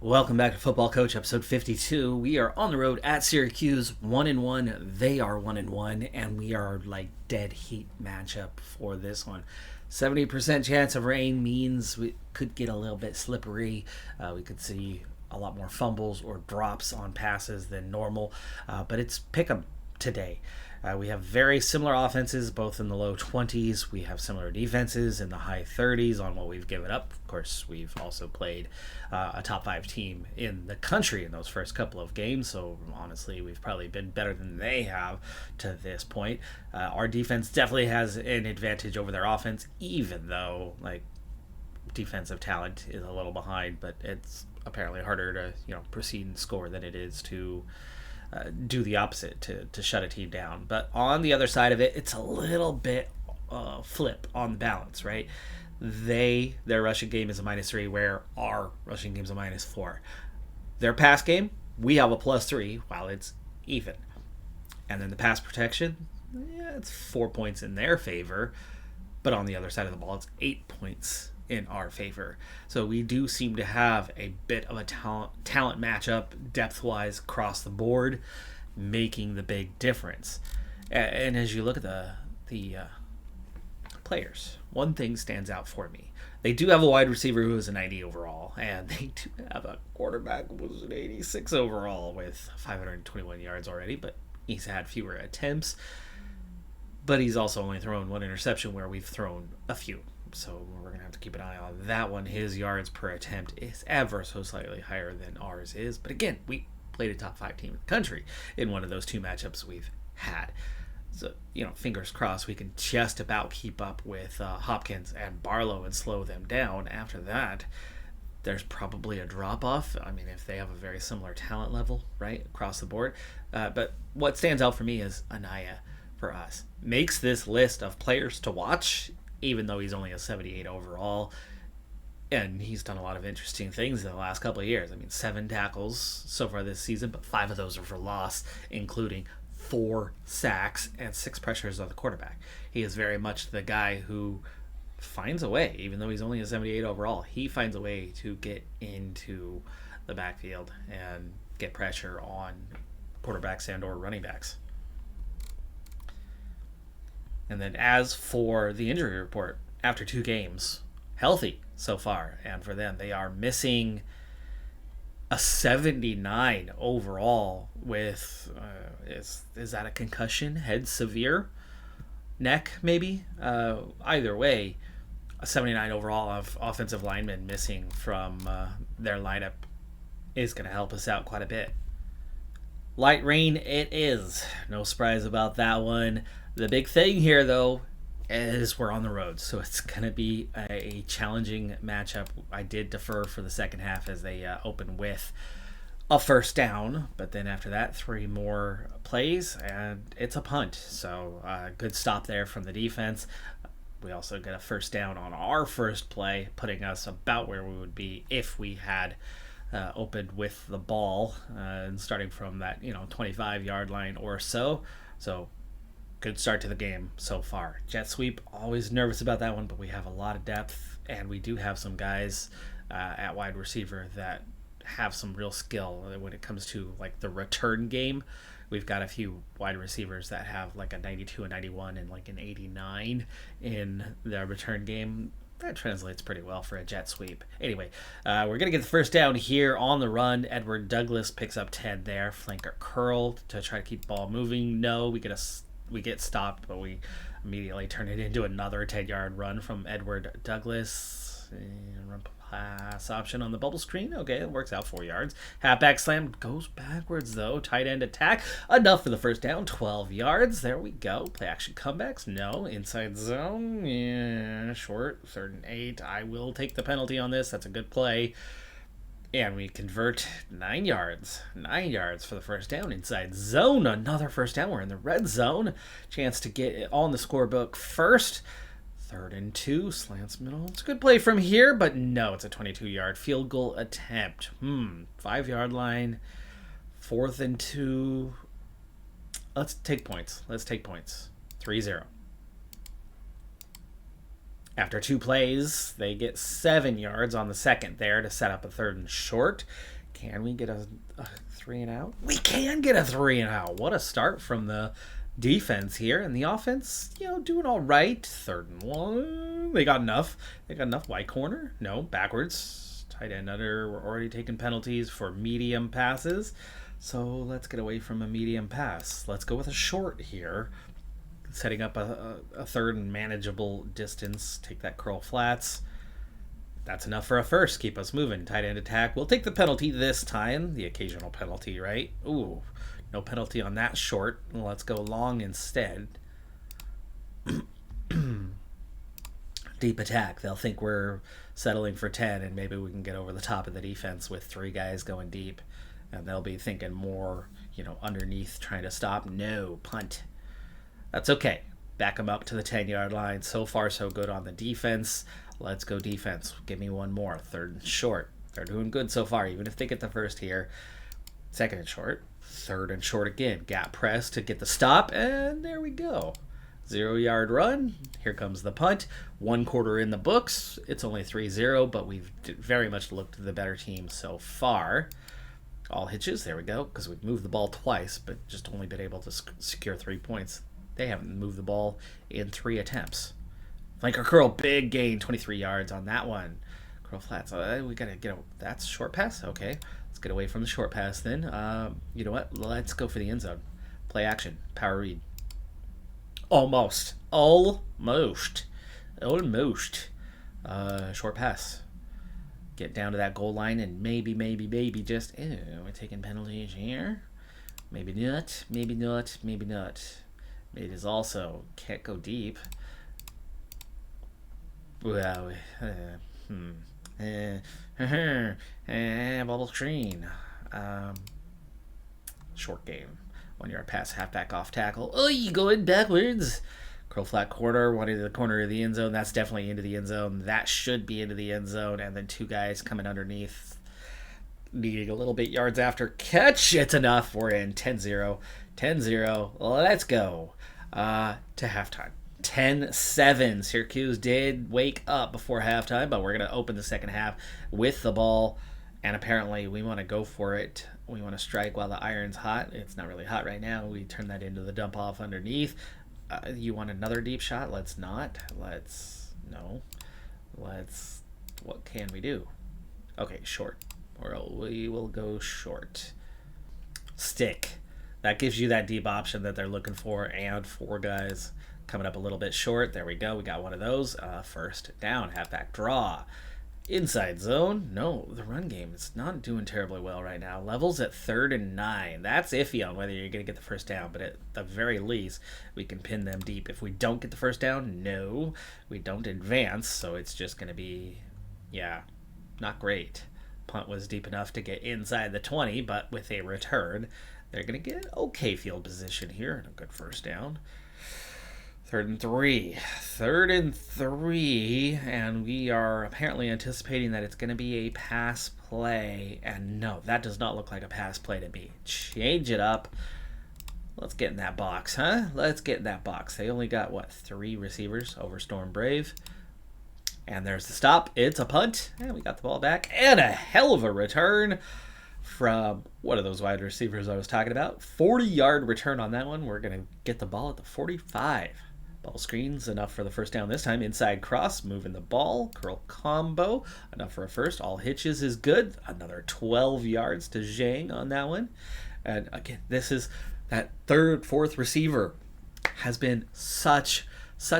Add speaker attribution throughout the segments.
Speaker 1: Welcome back to Football Coach, episode 52. We are on the road at Syracuse, 1-1. They are 1-1, and we are like dead heat matchup for this one. 70% chance of rain means we could get a little bit slippery. We could see a lot more fumbles or drops on passes than normal, but it's pick 'em today. We have very similar offenses, both in the low 20s. We have similar defenses in the high 30s on what we've given up. Of course, we've also played a top 5 team in the country in those first couple of games. So honestly, we've probably been better than they have to this point. Our defense definitely has an advantage over their offense, even though defensive talent is a little behind. But it's apparently harder to proceed and score than it is to do the opposite, to shut a team down. But on the other side of it, it's a little bit flip on the balance, right? Their rushing game is a -3, where our rushing game is a -4. Their pass game, we have a +3, while it's even. And then the pass protection, it's 4 points in their favor, but on the other side of the ball, it's 8 points in our favor. So we do seem to have a bit of a talent matchup depth-wise across the board, making the big difference. And as you look at the players, one thing stands out for me. They do have a wide receiver who is a 90 overall, and they do have a quarterback who was an 86 overall with 521 yards already, but he's had fewer attempts. But he's also only thrown one interception, where we've thrown a few. So we're going to have to keep an eye on that one. His yards per attempt is ever so slightly higher than ours is. But again, we played a top 5 team in the country in one of those 2 matchups we've had. So, fingers crossed we can just about keep up with Hopkins and Barlow and slow them down. After that, there's probably a drop-off. I mean, if they have a very similar talent level, right, across the board. But what stands out for me is Anaya, for us, makes this list of players to watch, even though he's only a 78 overall. And he's done a lot of interesting things in the last couple of years. I mean, 7 tackles so far this season, but 5 of those are for loss, including 4 sacks and 6 pressures on the quarterback. He is very much the guy who finds a way, even though he's only a 78 overall, he finds a way to get into the backfield and get pressure on quarterbacks and or running backs. And then as for the injury report, after 2 games, healthy so far. And for them, they are missing a 79 overall with, is that a concussion? Head severe? Neck, maybe? Either way, a 79 overall of offensive linemen missing from their lineup is going to help us out quite a bit. Light rain it is. No surprise about that one. The big thing here, though, is we're on the road, so it's going to be a challenging matchup. I did defer for the second half as they open with a first down, but then after that, 3 more plays, and it's a punt. So good stop there from the defense. We also get a first down on our first play, putting us about where we would be if we had opened with the ball and starting from that 25-yard line or so. So good start to the game so far. Jet sweep, always nervous about that one, but we have a lot of depth, and we do have some guys at wide receiver that have some real skill when it comes to the return game. We've got a few wide receivers that have a 92, a 91, and an 89 in their return game. That translates pretty well for a jet sweep. Anyway, we're going to get the first down here on the run. Edward Douglas picks up 10 there. Flanker curl to try to keep the ball moving. No, we get stopped, but we immediately turn it into another 10-yard run from Edward Douglas. Run pass option on the bubble screen. Okay, it works out 4 yards. Halfback slam goes backwards, though. Tight end attack. Enough for the first down. 12 yards. There we go. Play action comebacks. No. Inside zone. Yeah. Short. 3rd and 8. I will take the penalty on this. That's a good play. And we convert 9 yards. 9 yards for the first down. Inside zone. Another first down. We're in the red zone. Chance to get it on the scorebook first. 3rd and 2. Slants middle. It's a good play from here, but no, it's a 22-yard field goal attempt. 5-yard line. 4th and 2. Let's take points. 3-0. After 2 plays, they get 7 yards on the second there to set up a 3rd and short. Can we get a 3 and out? We can get a 3 and out. What a start from the defense here. And the offense, doing all right. 3rd and 1. They got enough. White corner. No, backwards. Tight end under. We're already taking penalties for medium passes. So let's get away from a medium pass. Let's go with a short here. Setting up a 3rd and manageable distance. Take that curl flats. That's enough for a first. Keep us moving. Tight end attack. We'll take the penalty this time. The occasional penalty, right? Ooh, no penalty on that short. Let's go long instead. Deep attack. They'll think we're settling for 10, and maybe we can get over the top of the defense with 3 guys going deep. And they'll be thinking more, underneath trying to stop. No, punt. That's okay. Back them up to the 10-yard line. So far, so good on the defense. Let's go defense. Give me one more. 3rd and short. They're doing good so far, even if they get the first here. 2nd and short. 3rd and short again. Gap press to get the stop, and there we go. 0-yard run. Here comes the punt. 1 quarter in the books. It's only 3-0, but we've very much looked the better team so far. All hitches. There we go, because we've moved the ball twice, but just only been able to secure 3 points. They haven't moved the ball in 3 attempts. Flanker curl, big gain, 23 yards on that one. Curl flats. We gotta get. That's short pass. Okay, let's get away from the short pass then. You know what? Let's go for the end zone. Play action. Power read. Almost. Short pass. Get down to that goal line and maybe just. We're taking penalties here. Maybe not. It is also can't go deep. Well, bubble screen. Short game. 1-yard pass, halfback off tackle. Oh, you going backwards. Curl flat quarter, one into the corner of the end zone. That's definitely into the end zone. That should be into the end zone. And then 2 guys coming underneath, needing a little bit yards after catch. It's enough. We're in 10-0. 10-0. Let's go to halftime. 10-7. Syracuse did wake up before halftime, but we're going to open the second half with the ball, and apparently we want to go for it. We want to strike while the iron's hot. It's not really hot right now. We turn that into the dump off underneath. You want another deep shot? Let's not. What can we do? Okay, short. We will go short. Stick. That gives you that deep option that they're looking for, and 4 guys coming up a little bit short. There we go. We got one of those. First down, halfback draw. Inside zone. No, the run game is not doing terribly well right now. Levels at 3rd and 9. That's iffy on whether you're going to get the first down, but at the very least, we can pin them deep. If we don't get the first down, no, we don't advance, so it's just going to be, not great. Punt was deep enough to get inside the 20, but with a return, they're going to get okay field position here and a good first down. 3rd and 3. 3rd and 3, and we are apparently anticipating that it's going to be a pass play. And no, that does not look like a pass play to me. Change it up. Let's get in that box, huh? Let's get in that box. They only got, 3 receivers over Storm Brave. And there's the stop. It's a punt. And we got the ball back. And a hell of a return from one of those wide receivers I was talking about. 40-yard return on that one. We're going to get the ball at the 45. Ball screens, enough for the first down this time. Inside cross, moving the ball. Curl combo, enough for a first. All hitches is good. Another 12 yards to Zhang on that one. And again, this is that 3rd, 4th receiver has been such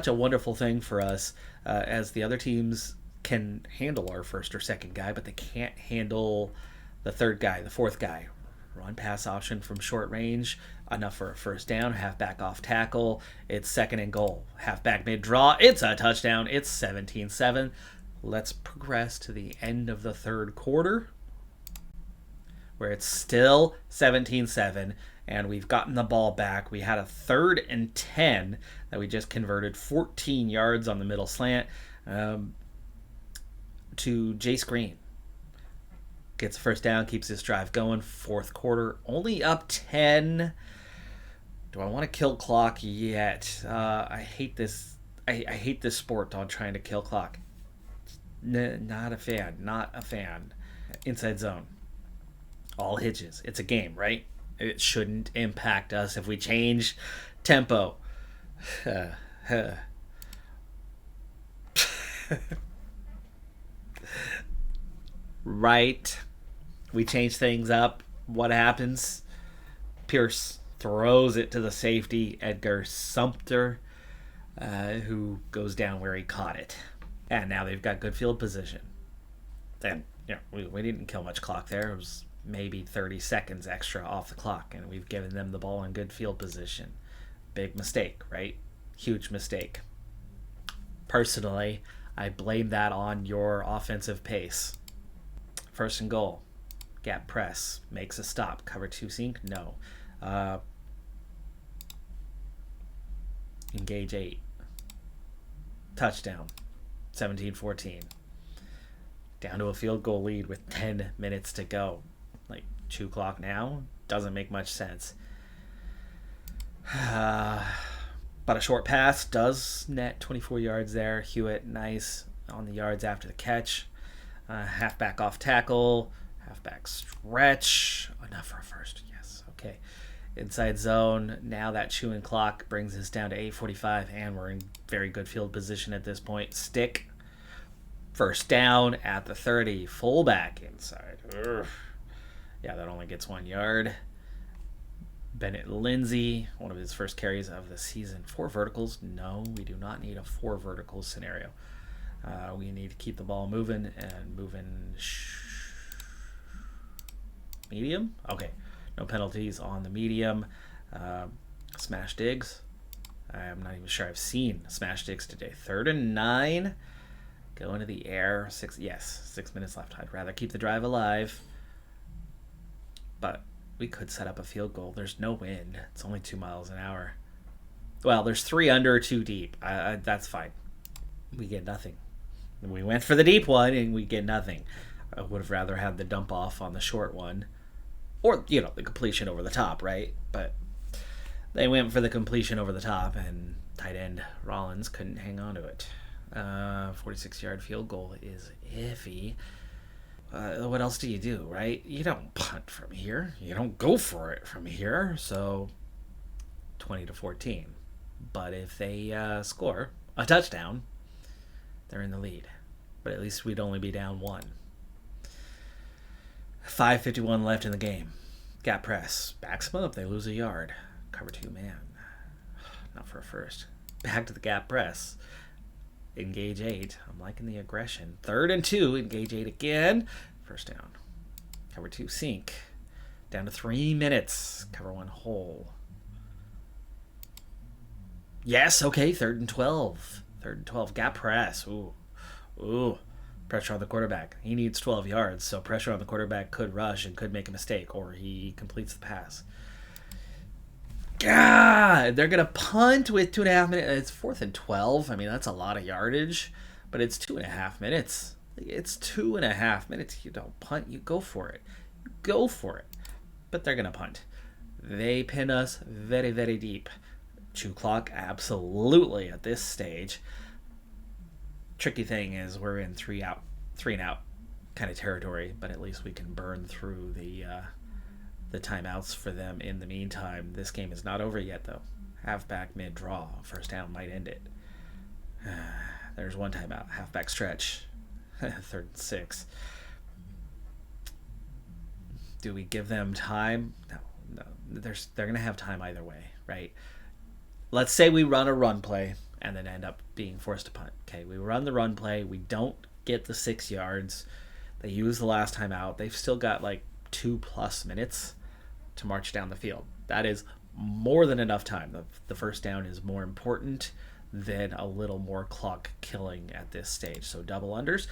Speaker 1: a wonderful thing for us, as the other teams can handle our first or second guy, but they can't handle the 3rd guy, the 4th guy. Run pass option from short range, enough for a first down. Halfback off tackle. It's 2nd and goal. Halfback mid draw. It's a touchdown. It's 17-7. Let's progress to the end of the 3rd quarter, where it's still 17-7, and we've gotten the ball back. We had a 3rd and 10 that we just converted 14 yards on the middle slant to Jace Green. Gets the first down, keeps this drive going. 4th quarter, only up 10. Do I want to kill clock yet? I hate this. I hate this sport on trying to kill clock. Not a fan. Inside zone. All hitches. It's a game, right? It shouldn't impact us if we change tempo. Right. We change things up. What happens? Pierce throws it to the safety, Edgar Sumter, who goes down where he caught it. And now they've got good field position. And we didn't kill much clock there. It was maybe 30 seconds extra off the clock, and we've given them the ball in good field position. Big mistake, right? Huge mistake. Personally, I blame that on your offensive pace. First and goal. Gap press. Makes a stop. Cover 2 sink? No. Engage 8. Touchdown. 17-14. Down to a field goal lead with 10 minutes to go. Like 2 o'clock now? Doesn't make much sense. But a short pass does net 24 yards there. Hewitt, nice on the yards after the catch. Halfback off tackle. Halfback stretch. Enough for a first. Yes. Okay. Inside zone. Now that chewing clock brings us down to 8:45, and we're in very good field position at this point. Stick. First down at the 30. Fullback inside. Urgh. Yeah, that only gets 1 yard. Bennett Lindsay, one of his first carries of the season. 4 verticals? No, we do not need a 4 verticals scenario. We need to keep the ball moving and moving. Medium? Okay. No penalties on the medium. Smash digs. I'm not even sure I've seen smash digs today. 3rd and 9. Go into the air. 6 minutes left. I'd rather keep the drive alive. But we could set up a field goal. There's no wind. It's only 2 miles an hour. Well, there's 3 under, 2 deep. That's fine. We get nothing. We went for the deep one, and we get nothing. I would have rather had the dump off on the short one. Or, the completion over the top, right? But they went for the completion over the top, and tight end Rollins couldn't hang on to it. 46-yard field goal is iffy. What else do you do, right? You don't punt from here. You don't go for it from here. So 20-14. But if they score a touchdown, they're in the lead. But at least we'd only be down 1. 5:51 left in the game. Gap press. Backs them up. They lose a yard. Cover 2 man. Not for a first. Back to the gap press. Engage 8. I'm liking the aggression. 3rd and 2. Engage 8 again. First down. Cover 2 sink. Down to 3 minutes. Cover 1 hole. Yes, okay. 3rd and 12. 3rd and 12. Gap press. Ooh. Pressure on the quarterback. He needs 12 yards, so pressure on the quarterback could rush and could make a mistake, or he completes the pass. God, they're going to punt with 2.5 minutes. It's 4th and 12. I mean, that's a lot of yardage, but it's 2.5 minutes. It's 2.5 minutes. You don't punt. You go for it. But they're going to punt. They pin us very, very deep. 2 clock, absolutely, at this stage. Tricky thing is we're in 3 and out kind of territory, but at least we can burn through the timeouts for them in the meantime. This game is not over yet, though. Halfback mid-draw. First down might end it. There's 1 timeout. Halfback stretch. 3rd and 6. Do we give them time? No. They're going to have time either way, right? Let's say we run a run play and then end up being forced to punt. Okay, we run the run play. We don't get the 6 yards. They use the last time out. They've still got like 2+ minutes to march down the field. That is more than enough time. The first down is more important than a little more clock killing at this stage. So double unders.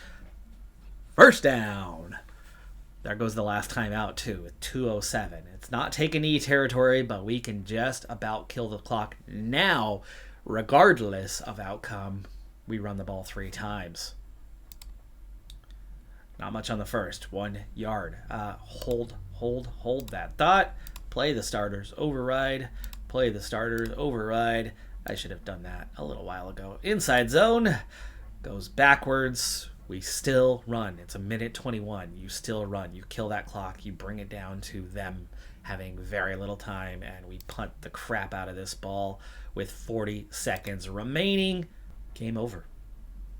Speaker 1: First down. There goes the last time out too with 2:07. It's not taking E territory, but we can just about kill the clock now. Regardless of outcome, we run the ball 3 times. Not much on the first. 1 yard. Hold that thought. Play the starters, override. I should have done that a little while ago. Inside zone. Goes backwards. We still run. It's a minute 21. You still run. You kill that clock. You bring it down to them having very little time, and we punt the crap out of this ball with 40 seconds remaining. Game over.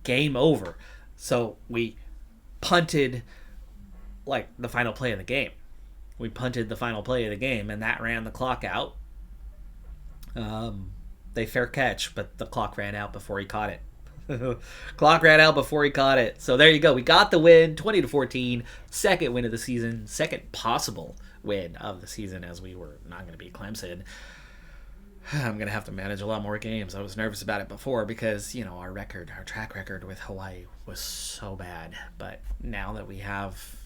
Speaker 1: Game over. So we punted like the final play of the game. We punted the final play of the game, and that ran the clock out. They fair catch, but the clock ran out before he caught it. Clock ran out before he caught it. So there you go. We got the win, 20-14. Second win of the season. Second possible win of the season, as we were not going to beat Clemson. I'm going to have to manage a lot more games. I was nervous about it before because, our track record with Hawaii was so bad. But now that we have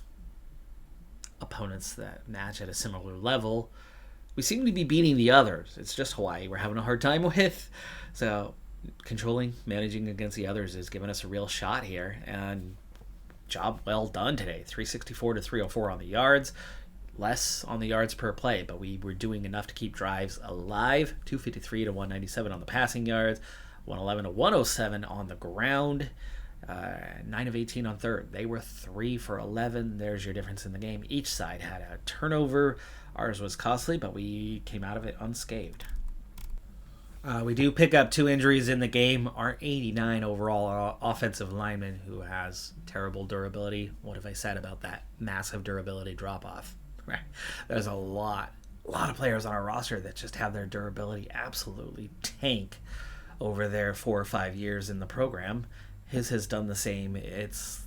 Speaker 1: opponents that match at a similar level, we seem to be beating the others. It's just Hawaii we're having a hard time with. So managing against the others is giving us a real shot here, and job well done today. 364 to 304 on the yards, less on the yards per play, but we were doing enough to keep drives alive. 253 to 197 on the passing yards, 111 to 107 on the ground, 9 of 18 on third. They were 3 for 11. There's your difference in the game. Each side had a turnover. Ours was costly, but we came out of it unscathed. We do pick up 2 injuries in the game. Our 89 overall offensive lineman, who has terrible durability. What have I said about that massive durability drop-off? Right. There's a lot of players on our roster that just have their durability absolutely tank over their 4 or 5 years in the program. His has done the same. It's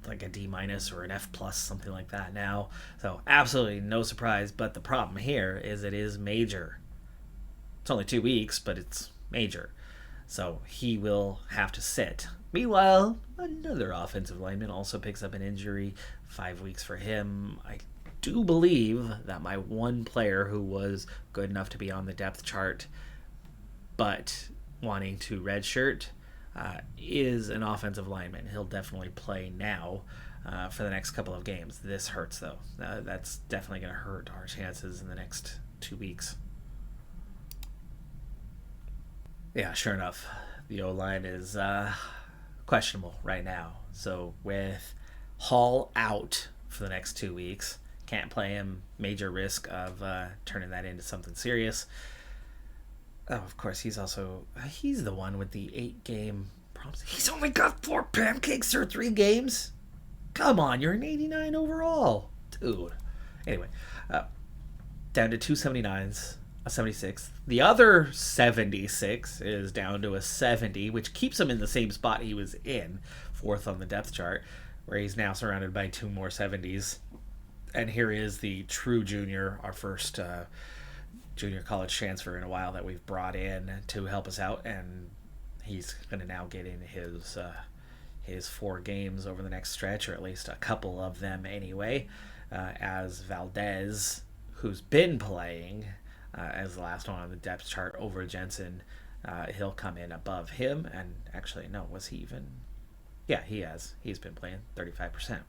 Speaker 1: like a D- or an F+, something like that now. So absolutely no surprise, but the problem here is it is major. It's only 2 weeks, but it's major. So he will have to sit. Meanwhile, another offensive lineman also picks up an injury. 5 weeks for him. I do believe that my one player who was good enough to be on the depth chart, but wanting to redshirt, is an offensive lineman. He'll definitely play now for the next couple of games. This hurts, though. That's definitely going to hurt our chances in the next 2 weeks. Yeah, sure enough, the O-line is questionable right now. So with Hall out for the next 2 weeks, can't play him, major risk of turning that into something serious. Oh, of course, he's the one with the 8-game problems. He's only got 4 pancakes through 3 games? Come on, you're an 89 overall. Dude. Anyway, down to 279s. A 76. The other 76 is down to a 70, which keeps him in the same spot he was in, 4th on the depth chart, where he's now surrounded by 2 more 70s. And here is the true junior, our first junior college transfer in a while that we've brought in to help us out, and he's going to now get in his 4 games over the next stretch, or at least a couple of them anyway, as Valdez, who's been playing as the last one on the depth chart over Jensen, he'll come in above him. And actually, no, was he even? Yeah, he has. He's been playing 35%.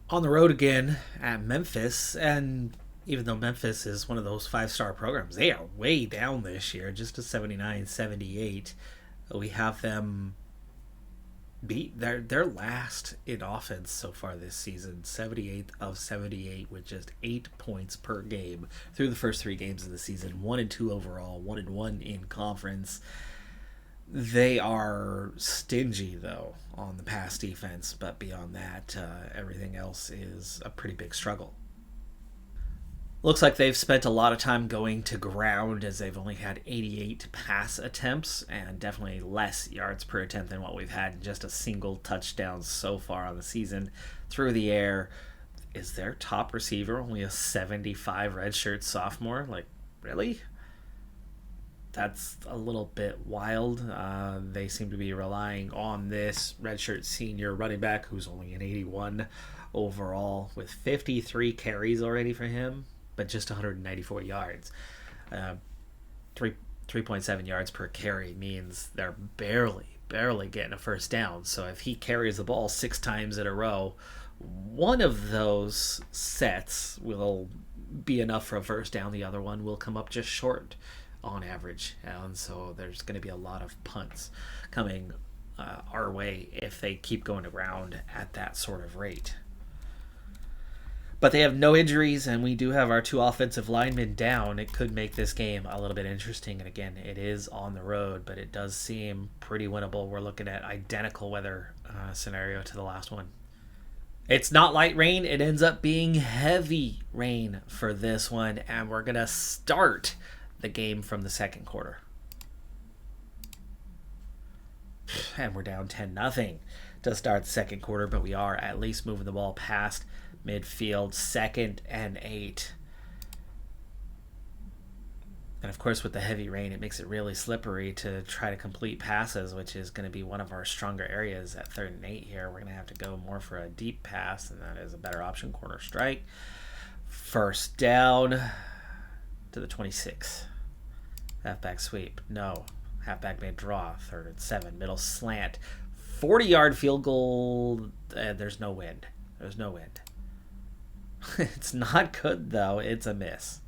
Speaker 1: On the road again at Memphis, and even though Memphis is one of those 5-star programs, they are way down this year, just to 79-78. We have them beat their last in offense so far this season, 78th of 78, with just 8 points per game through the first 3 games of the season. 1-2 overall, 1-1 in conference. They are stingy though on the pass defense, but beyond that, everything else is a pretty big struggle. Looks like they've spent a lot of time going to ground, as they've only had 88 pass attempts and definitely less yards per attempt than what we've had. Just a single touchdown so far on the season through the air. Is their top receiver only a 75 redshirt sophomore? Like, really? That's a little bit wild. They seem to be relying on this redshirt senior running back who's only an 81 overall, with 53 carries already for him, but just 194 yards. 3.7 yards per carry means they're barely getting a first down. So if he carries the ball 6 times in a row, one of those sets will be enough for a first down. The other one will come up just short on average. And so there's going to be a lot of punts coming our way if they keep going around at that sort of rate. But they have no injuries, and we do have our 2 offensive linemen down. It could make this game a little bit interesting. And again, it is on the road, but it does seem pretty winnable. We're looking at identical weather scenario to the last one. It's not light rain. It ends up being heavy rain for this one, and we're going to start the game from the second quarter. And we're down 10-0 to start the second quarter, but we are at least moving the ball past midfield, 2nd and 8. And of course, with the heavy rain, it makes it really slippery to try to complete passes, which is going to be one of our stronger areas at 3rd and 8 here. We're going to have to go more for a deep pass, and that is a better option. Corner strike. First down to the 26. Halfback sweep. No. Halfback made draw. 3rd and 7. Middle slant. 40-yard field goal. There's no wind. There's no wind. It's not good, though. It's a miss.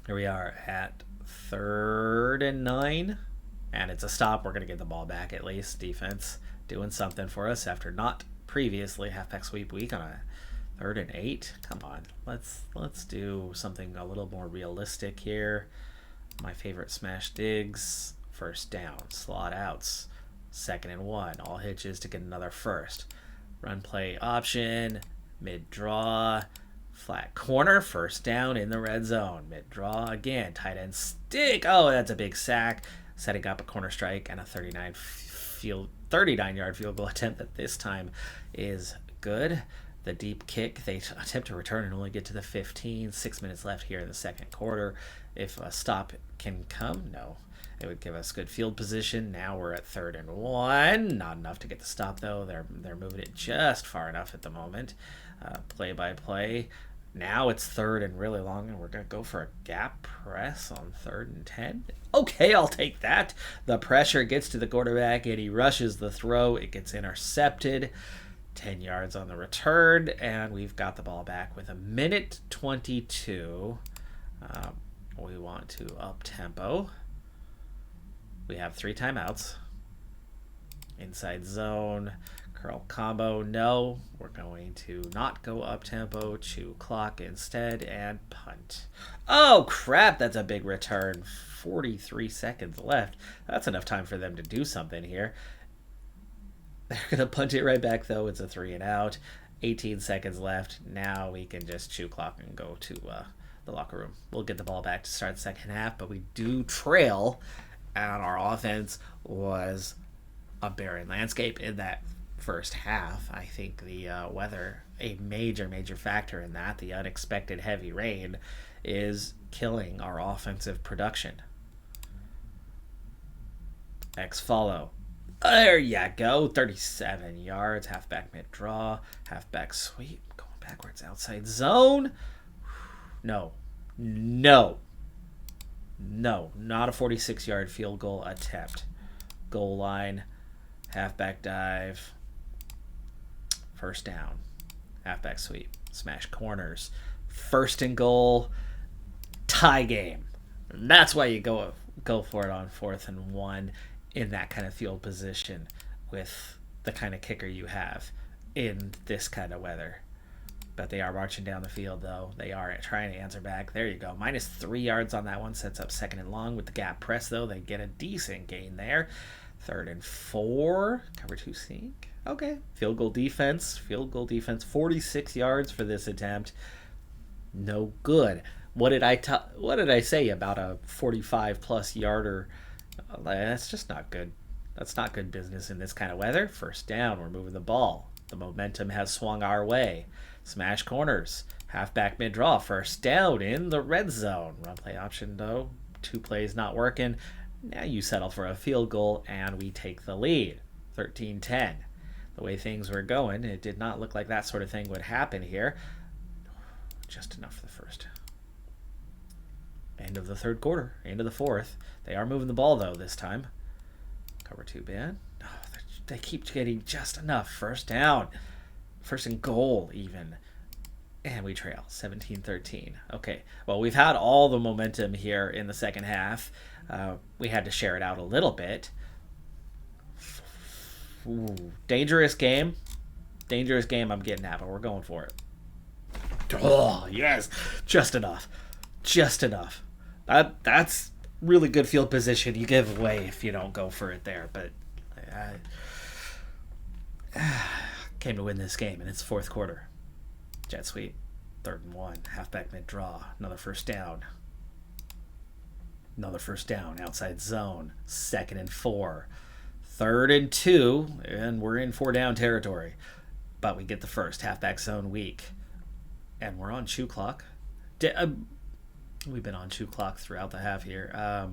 Speaker 1: Here we are at 3rd and 9. And it's a stop. We're going to get the ball back at least. Defense doing something for us after not previously halfback sweep week on a 3rd and 8. Come on. Let's do something a little more realistic here. My favorite smash digs. First down. Slot outs. 2nd and 1. All hitches to get another first. Run play option. Mid-draw. Flat corner. First down in the red zone. Mid-draw again. Tight end stick. Oh, that's a big sack. Setting up a corner strike and a 39-yard field goal attempt that this time is good. The deep kick, they attempt to return and only get to the 15. 6 minutes left here in the second quarter. If a stop can come, no. It would give us good field position. Now we're at 3rd and 1. Not enough to get the stop, though. They're moving it just far enough at the moment. Play by play. Now it's 3rd and really long, and we're going to go for a gap press on 3rd and 10. Okay, I'll take that. The pressure gets to the quarterback, and he rushes the throw. It gets intercepted. 10 yards on the return, and we've got the ball back with 1:22. We want to up tempo. We have 3 timeouts. Inside zone, curl combo, no. We're going to not go up tempo, chew clock instead, and punt. Oh crap, that's a big return. 43 seconds left. That's enough time for them to do something here. They're going to punt it right back, though. It's a 3 and out. 18 seconds left. Now we can just chew clock and go to the locker room. We'll get the ball back to start the second half, but we do trail, and our offense was a barren landscape in that first half. I think the weather, a major factor in that. The unexpected heavy rain is killing our offensive production. X follow. There you go. 37 yards. Halfback mid-draw. Halfback sweep. Going backwards outside zone. No. Not a 46-yard field goal attempt. Goal line. Halfback dive. First down. Halfback sweep. Smash corners. 1st and goal. Tie game. And that's why you go for it on 4th and 1 in that kind of field position with the kind of kicker you have in this kind of weather. But they are marching down the field, though. They are trying to answer back. There you go. -3 yards on that one. Sets up 2nd and long with the gap press, though. They get a decent gain there. 3rd and 4. Cover 2 sink. Okay. Field goal defense. 46 yards for this attempt. No good. What did I say about a 45-plus yarder? That's just not good. That's not good business in this kind of weather. First down. We're moving the ball. The momentum has swung our way. Smash corners. Halfback mid-draw. First down in the red zone. Run play option, though. 2 plays not working. Now you settle for a field goal, and we take the lead. 13-10. The way things were going, it did not look like that sort of thing would happen here. Just enough for the first. End of the third quarter. End of the fourth. They are moving the ball, though, this time. Cover 2 man. Oh, they keep getting just enough. First down. 1st and goal, even. And we trail. 17-13. Okay. Well, we've had all the momentum here in the second half. We had to share it out a little bit. Ooh, dangerous game. Dangerous game I'm getting at, but we're going for it. Oh, yes. Just enough. Just enough. That's really good field position you give away if you don't go for it there. But I came to win this game, and it's fourth quarter. Jet sweep. 3rd and 1. Halfback mid-draw. Another first down. Another first down. Outside zone. 2nd and 4. 3rd and 2. And we're in 4-down territory. But we get the first. Halfback zone weak. And we're on chew clock. We've been on chew clock throughout the half here.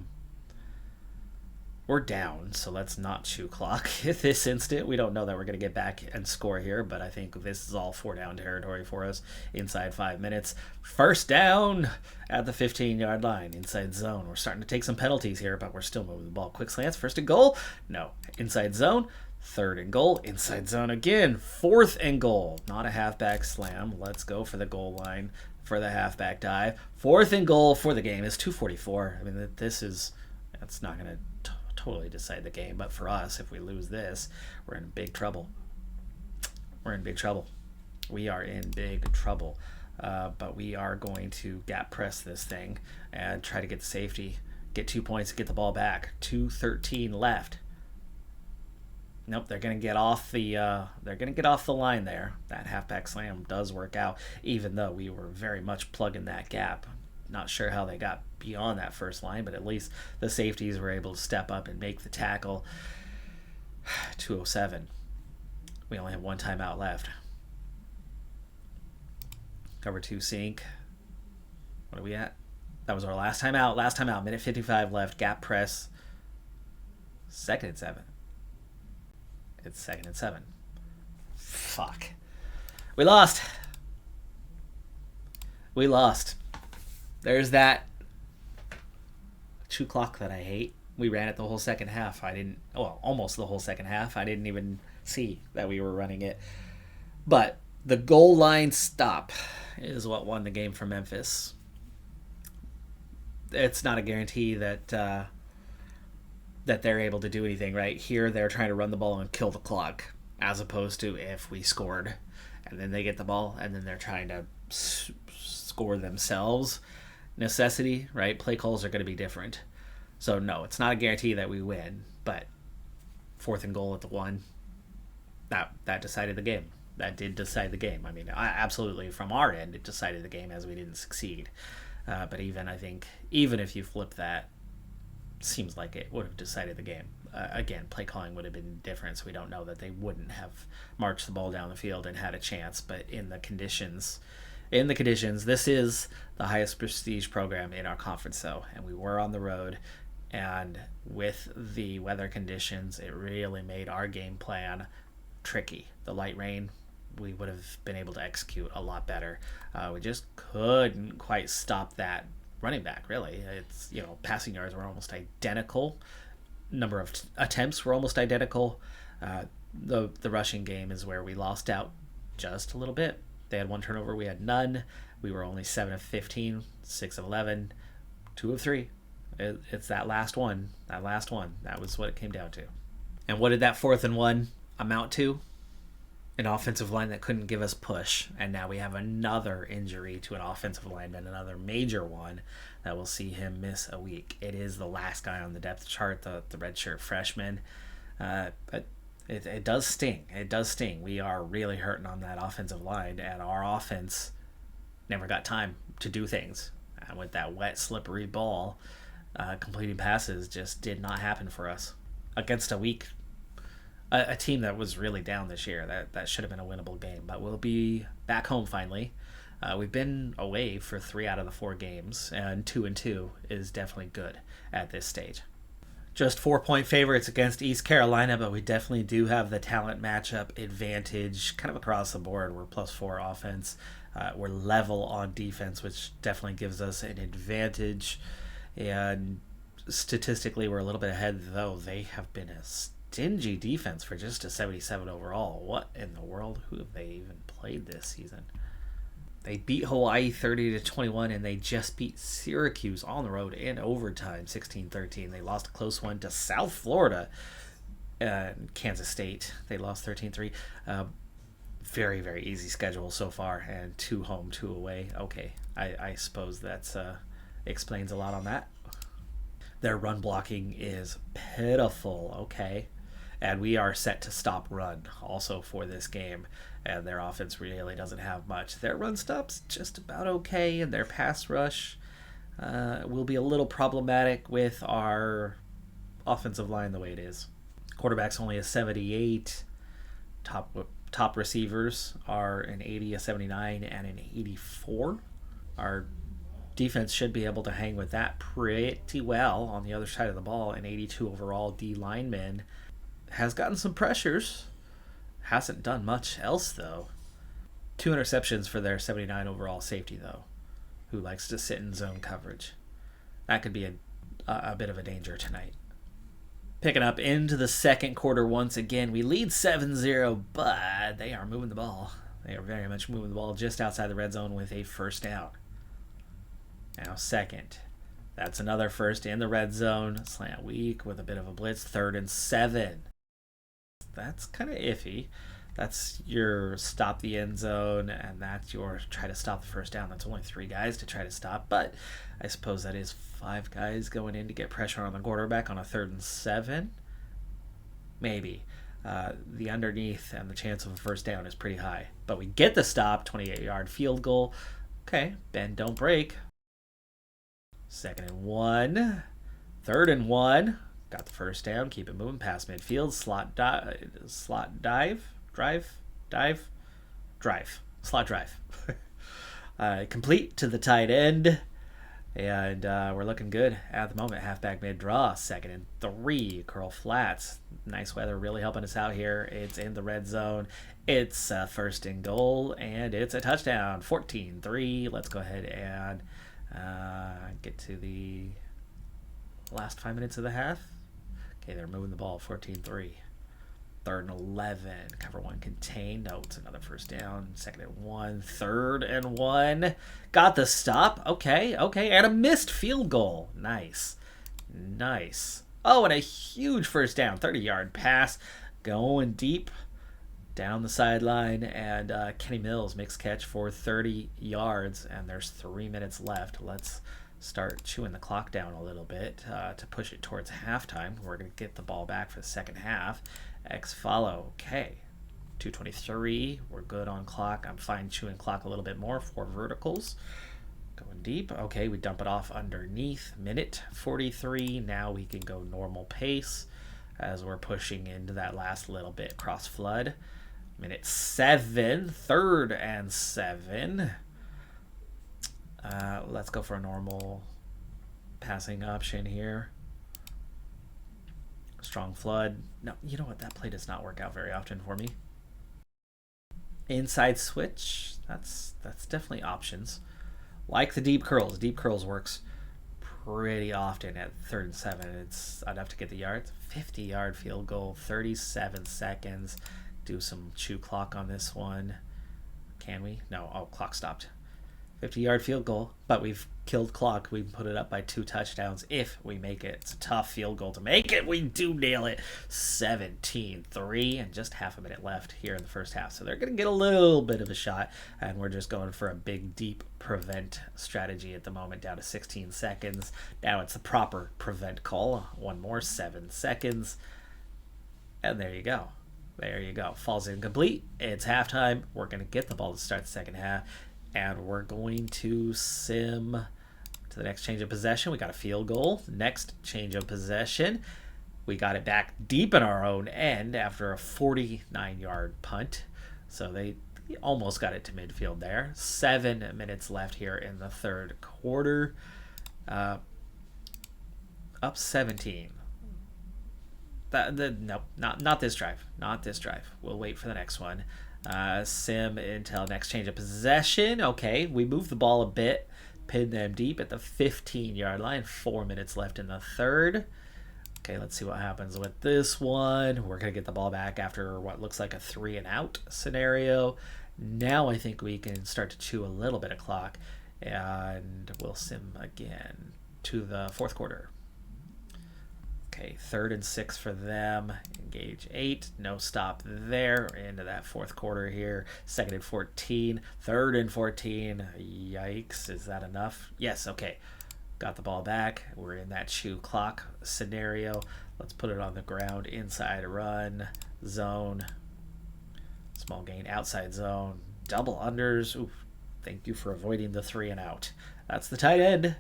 Speaker 1: We're down, so let's not chew clock at this instant. We don't know that we're going to get back and score here, but I think this is all 4-down territory for us inside 5 minutes. First down at the 15-yard line, inside zone. We're starting to take some penalties here, but we're still moving the ball. Quick slants, 1st and goal. No. Inside zone. 3rd and goal. Inside zone again. 4th and goal. Not a halfback slam. Let's go for the goal line for the halfback dive. 4th and goal for the game. It's 2:44. I mean, that's not going to totally decide the game, but for us, if we lose this, we're in big trouble. We're in big trouble. We are in big trouble. But we are going to gap press this thing and try to get the safety, get 2 points, get the ball back. 2:13 left. Nope, they're gonna get off the line there. That halfback slam does work out, even though we were very much plugging that gap. Not sure how they got beyond that first line, but at least the safeties were able to step up and make the tackle. 2:07. We only have 1 timeout left. Cover 2 sink. What are we at? That was our last timeout. Last timeout. Minute 55 left. Gap press. 2nd and 7. It's 2nd and 7. Fuck. We lost. We lost. There's that chew clock that I hate. We ran it the whole second half. Almost the whole second half. I didn't even see that we were running it. But the goal line stop is what won the game for Memphis. It's not a guarantee that they're able to do anything, right? Here they're trying to run the ball and kill the clock, as opposed to if we scored and then they get the ball and then they're trying to score themselves. Necessity, right? Play calls are going to be different. So no, it's not a guarantee that we win, but 4th and goal at the 1, that decided the game. That did decide the game. I mean, absolutely from our end, it decided the game as we didn't succeed. But I think even if you flip that, seems like it would have decided the game. Again, play calling would have been different, so we don't know that they wouldn't have marched the ball down the field and had a chance. But in the conditions, this is the highest prestige program in our conference, though, and we were on the road. And with the weather conditions, it really made our game plan tricky. The light rain, we would have been able to execute a lot better. We just couldn't quite stop that running back, really. It's, passing yards were almost identical. Number of attempts were almost identical. The rushing game is where we lost out just a little bit. They had 1 turnover, we had none. We were only 7 of 15, 6 of 11, 2 of 3. It's that last one. That was what it came down to. And what did that 4th and 1 amount to? An offensive line that couldn't give us push, and now we have another injury to an offensive lineman, another major one that will see him miss a week. It is the last guy on the depth chart, the redshirt freshman, but it does sting. It does sting. We are really hurting on that offensive line, and our offense never got time to do things. And with that wet, slippery ball, completing passes just did not happen for us against a team that was really down this year. That should have been a winnable game, but we'll be back home finally. We've been away for 3 out of the 4 games, and 2-2 is definitely good at this stage. Just 4-point favorites against East Carolina, but we definitely do have the talent matchup advantage kind of across the board. We're +4 offense. We're level on defense, which definitely gives us an advantage. And statistically, we're a little bit ahead, though. They have been a stingy defense for just a 77 overall. What in the world? Who have they even played this season? They beat Hawaii 30-21, and they just beat Syracuse on the road in overtime, 16-13. They lost a close one to South Florida, Kansas State, they lost 13-3. Very, very easy schedule so far, and 2 home, 2 away. Okay, I suppose that's explains a lot on that. Their run blocking is pitiful. Okay, and we are set to stop run also for this game, and their offense really doesn't have much. Their run stop's just about okay, and their pass rush will be a little problematic with our offensive line the way it is. Quarterback's only a 78. Top receivers are an 80, a 79, and an 84. Our defense should be able to hang with that pretty well. On the other side of the ball, an 82 overall D lineman has gotten some pressures. Hasn't done much else, though. 2 interceptions for their 79 overall safety, though, who likes to sit in zone coverage. That could be a bit of a danger tonight. Picking up into the second quarter once again. We lead 7-0, but they are moving the ball. They are very much moving the ball just outside the red zone with a first down. Now second. That's another first in the red zone. Slant weak with a bit of a blitz. 3rd and 7. That's kind of iffy. That's your stop the end zone, and that's your try to stop the first down. That's only 3 guys to try to stop, but I suppose that is 5 guys going in to get pressure on the quarterback on a 3rd and 7. Maybe. The underneath and the chance of a first down is pretty high. But we get the stop, 28-yard field goal. Okay, bend, don't break. 2nd and 1. 3rd and 1. Got the first down, keep it moving past midfield. Slot drive. Complete to the tight end. And we're looking good at the moment. Halfback mid-draw. 2nd and 3. Curl flats. Nice weather really helping us out here. It's in the red zone. It's 1st and goal, and it's a touchdown. 14-3. Let's go ahead and get to the last 5 minutes of the half. Okay, they're moving the ball. 14-3. 3rd and 11. Cover 1 contained. No, it's another first down. 2nd and 1. 3rd and 1. Got the stop. Okay. And a missed field goal. Nice. Oh, and a huge first down. 30-yard pass. Going deep down the sideline. And Kenny Mills makes catch for 30 yards. And there's 3 minutes left. Let's start chewing the clock down a little bit to push it towards halftime. We're going to get the ball back for the second half. X follow. Okay. 2:23. We're good on clock. I'm fine chewing clock a little bit more. 4 verticals. Going deep. Okay, we dump it off underneath. Minute 43. Now we can go normal pace as we're pushing into that last little bit. Cross flood. Minute 7. 3rd and 7. Let's go for a normal passing option here. Strong flood. No, you know what? That play does not work out very often for me. Inside switch. That's definitely options. Like the deep curls. Deep curls works pretty often at 3rd and 7. It's enough to get the yards. 50-yard field goal. 37 seconds. Do some chew clock on this one. Can we? No. Oh, clock stopped. 50-yard field goal, but we've killed clock. We put it up by 2 touchdowns if we make it. It's a tough field goal to make it. We do nail it. 17-3, and just half a minute left here in the first half. So they're going to get a little bit of a shot, and we're just going for a big, deep prevent strategy at the moment, down to 16 seconds. Now it's the proper prevent call. One more, 7 seconds. And there you go. Falls incomplete. It's halftime. We're going to get the ball to start the second half. And we're going to sim to the next change of possession. We got a field goal. Next change of possession. We got it back deep in our own end after a 49-yard punt. So they almost got it to midfield there. 7 minutes left here in the third quarter. Up 17. Nope, not this drive. Not this drive. We'll wait for the next one. Sim until next change of possession. Okay, we move the ball a bit, pin them deep at the 15-yard line. 4 minutes left in the third. Okay, let's see what happens with this one. We're going to get the ball back after what looks like a 3-and-out scenario. Now I think we can start to chew a little bit of clock, and we'll sim again to the fourth quarter. Okay, 3rd and 6 for them. gauge 8. No stop there. Into that fourth quarter here. Second and 14. Third and 14. Yikes. Is that enough? Yes. Okay. Got the ball back. We're in that shoe clock scenario. Let's put it on the ground. Inside run. Zone. Small gain. Outside zone. Double unders. Oof. Thank you for avoiding the 3 and out. That's the tight end.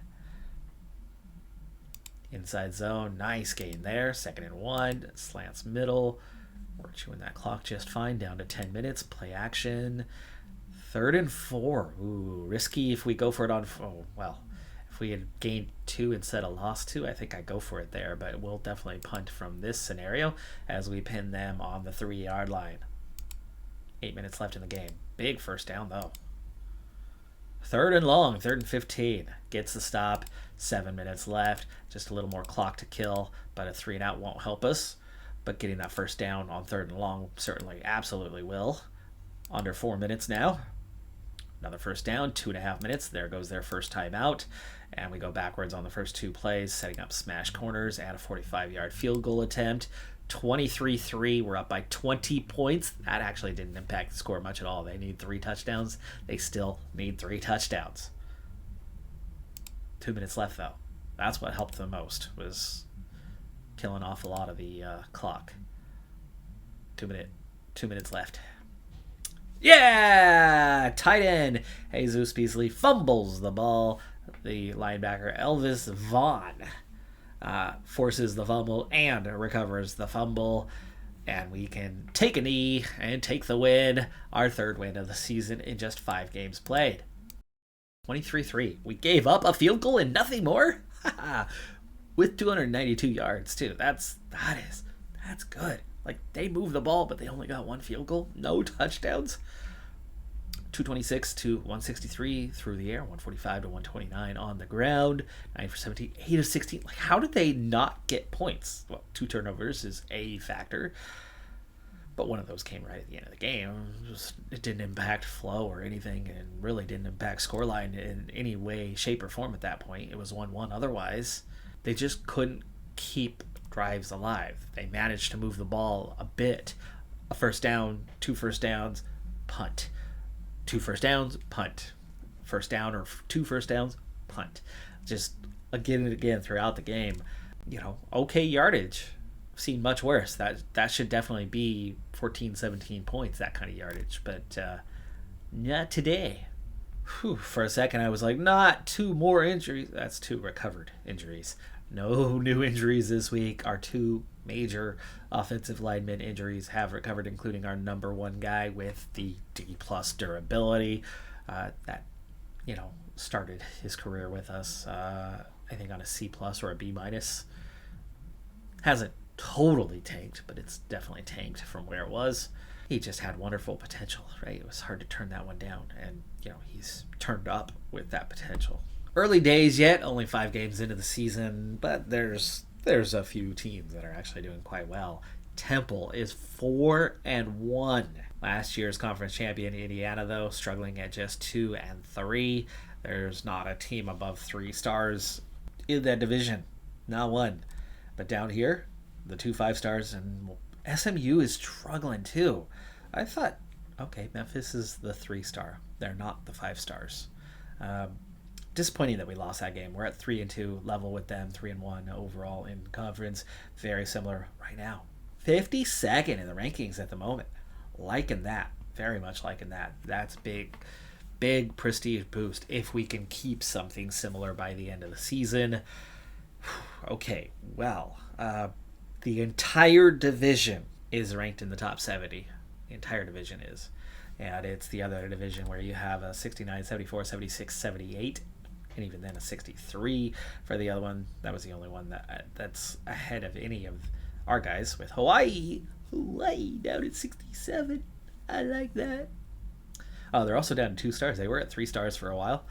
Speaker 1: Inside zone. Nice gain there. Second and 1. Slants middle. We're chewing that clock just fine. Down to 10 minutes. Play action. Third and 4. Ooh, risky if we go for it on... Oh, well... If we had gained 2 instead of lost 2, I think I'd go for it there, but we'll definitely punt from this scenario as we pin them on the 3-yard line. 8 minutes left in the game. Big first down, though. Third and long, 3rd and 15. Gets the stop, 7 minutes left. Just a little more clock to kill, but a 3 and out won't help us. But getting that first down on 3rd and long certainly, absolutely will. Under 4 minutes now. Another first down, 2.5 minutes. There goes their first timeout. And we go backwards on the first 2 plays, setting up smash corners and a 45-yard field goal attempt. 23-3. We're up by 20 points. That actually didn't impact the score much at all. They need 3 touchdowns. They still need 3 touchdowns. 2 minutes left, though. That's what helped the most, was killing off a lot of the clock. 2 minutes left. Yeah! Tight end Jesus Beasley fumbles the ball. The linebacker Elvis Vaughn forces the fumble and recovers the fumble. And we can take a knee and take the win. Our 3rd win of the season in just 5 games played. 23-3. We gave up a field goal and nothing more? With 292 yards, too. That's good. Like, they moved the ball, but they only got 1 field goal. No touchdowns. 226 to 163 through the air. 145 to 129 on the ground. 9 for 17. 8 of 16. Like, how did they not get points? Well, 2 turnovers is a factor. But one of those came right at the end of the game. It didn't impact flow or anything, and really didn't impact scoreline in any way, shape, or form at that point. It was 1-1 otherwise. They just couldn't keep drives alive. They managed to move the ball a bit. A first down, 2 first downs, punt. 2 first downs, punt. First down or 2 first downs, punt. Just again and again throughout the game. Okay yardage. I've seen much worse. That should definitely be 14, 17 points, that kind of yardage. But not today. Whew, for a second I was like, not 2 more injuries. That's 2 recovered injuries. No new injuries this week. Our 2 major offensive lineman injuries have recovered, including our number 1 guy with the D+ durability that started his career with us, I think on a C+ or a B-. Hasn't totally tanked, but it's definitely tanked from where it was. He just had wonderful potential, right? It was hard to turn that one down, and he's turned up with that potential. Early days yet, only 5 games into the season, but there's a few teams that are actually doing quite well. Temple is 4-1. Last year's conference champion Indiana, though, struggling at just 2-3. There's not a team above 3 stars in that division, not one. But down here, the 2 5-stars, and SMU is struggling too. I thought, okay, Memphis is the 3-star. They're not the 5 stars. Disappointing that we lost that game. We're at 3-2 level with them, 3-1 overall in conference. Very similar right now. 52nd in the rankings at the moment. Liking that. Very much liking that. That's big prestige boost if we can keep something similar by the end of the season. Okay, well, the entire division is ranked in the top 70. The entire division is. And it's the other division where you have a 69, 74, 76, 78. And even then a 63 for the other one. That was the only one that's ahead of any of our guys, with Hawaii down at 67. I like that. Oh, they're also down to 2 stars. They were at 3 stars for a while.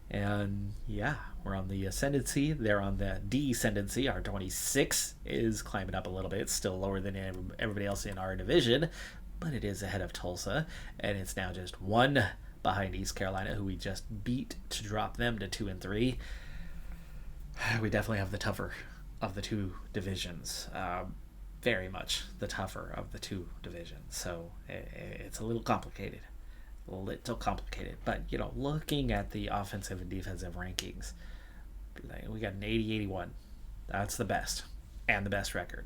Speaker 1: And yeah, we're on the ascendancy. They're on the descendancy. Our 26 is climbing up a little bit. It's still lower than everybody else in our division, but it is ahead of Tulsa. And it's now just 1 behind East Carolina, who we just beat to drop them to 2-3. We definitely have the tougher of the 2 divisions. very much the tougher of the two divisions. So it's a little complicated. But, looking at the offensive and defensive rankings, we got an 80-81. That's the best. And the best record.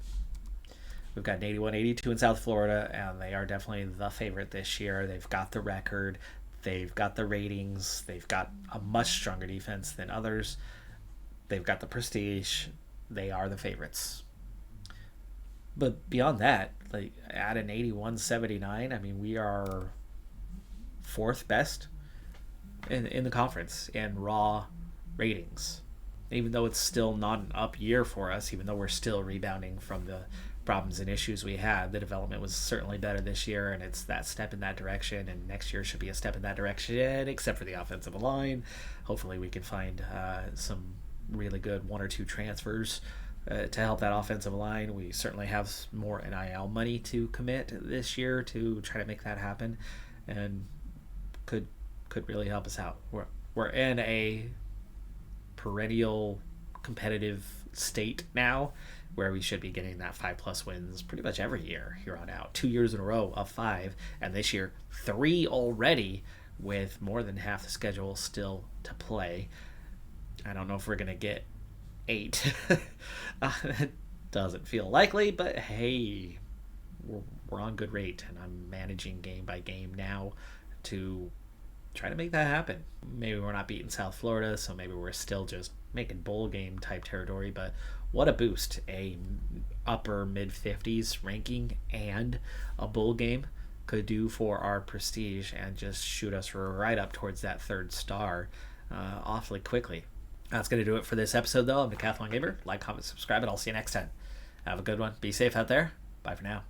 Speaker 1: We've got an 81-82 in South Florida, and they are definitely the favorite this year. They've got the record. They've got the ratings. They've got a much stronger defense than others. They've got the prestige. They are the favorites. But beyond that, at an 81-79, we are fourth best in the conference in raw ratings. Even though it's still not an up year for us, even though we're still rebounding from the problems and issues we had, the development was certainly better this year, and it's that step in that direction, and next year should be a step in that direction, except for the offensive line. Hopefully we can find some really good one or two transfers to help that offensive line. We certainly have more NIL money to commit this year to try to make that happen, and could really help us out. We're in a perennial competitive state now where we should be getting that 5+ wins pretty much every year here on out. 2 years in a row of 5, and this year 3 already, with more than half the schedule still to play. I don't know if we're going to get 8. It doesn't feel likely, but hey, we're on good rate, and I'm managing game by game now to try to make that happen. Maybe we're not beating South Florida, so maybe we're still just making bowl game type territory, but what a boost a upper mid-50s ranking and a bowl game could do for our prestige, and just shoot us right up towards that 3rd star awfully quickly. That's going to do it for this episode, though. I'm Decathlon Gamer. Like, comment, subscribe, and I'll see you next time. Have a good one. Be safe out there. Bye for now.